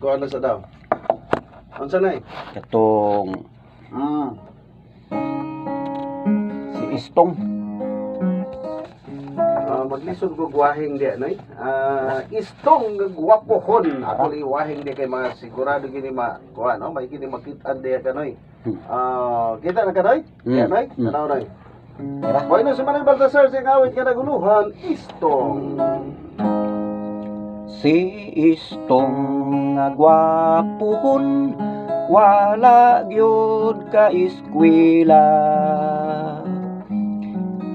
Kuha na sa daw. Unsa na eh? Katong si Istong. Maglisod ko guwahing di anay. Istong gwapohon. Ako li wahing di kay mga sigurado gini kuha no, may gini makita di kanoy. Kita na kanoy? Di anay? Tanaw nay. Bueno, si Manay Baltasar sing awit nga naguluhan, Istong. Si Istong nga gwapohon, wala gyud ka eskwela.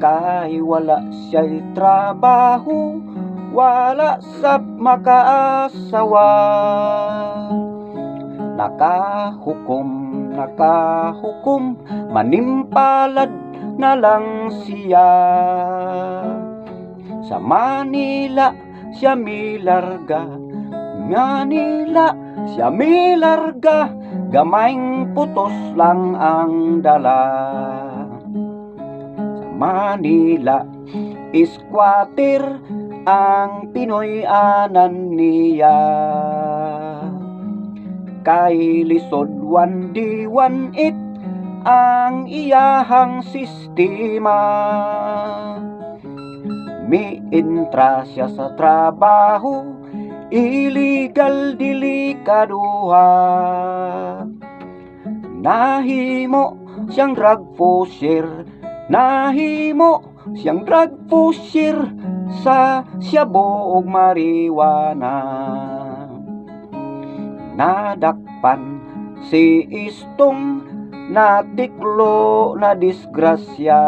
Kay wala siya'y trabaho, wala sab makaasawa. Nakahukom, manimpalad na lang siya. Sa Manila siya milarga, gamayng putos lang ang dala. Sa Manila squatter ang Pinoy anan niya. Kay lisod 1D18 ang iyahang sistema. Miintra siya sa trabaho, illegal delikaduha. Nahimo siyang drug pusher, sa shabu ug marijuana. Nadakpan si Istong, natiklo na disgrasya.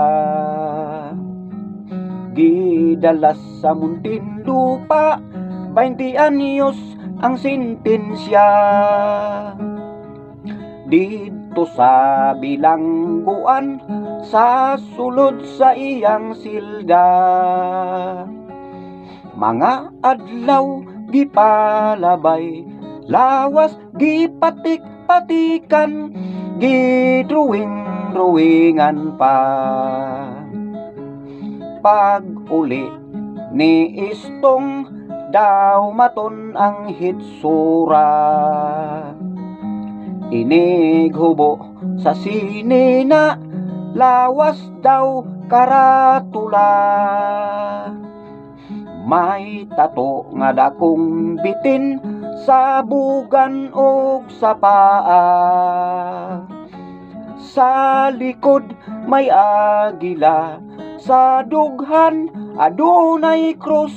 Gidalas sa Muntinlupa, 20 anyos ang sentensya. Dito sa bilangguan, sa sulod sa iyang silda. Mga adlaw gipalabay, lawas gipatik-patikan, gidruwing-druwingan pa. Pag uli ni Istong, daw maton ang hitsura. Inighubo sa sinina, lawas daw karatula. May tato nga dakong bitin sa bugan ug sa paa. Sa likod may agila, sa dughan adunay krus,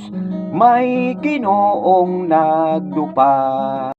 may Ginoong nagdupa.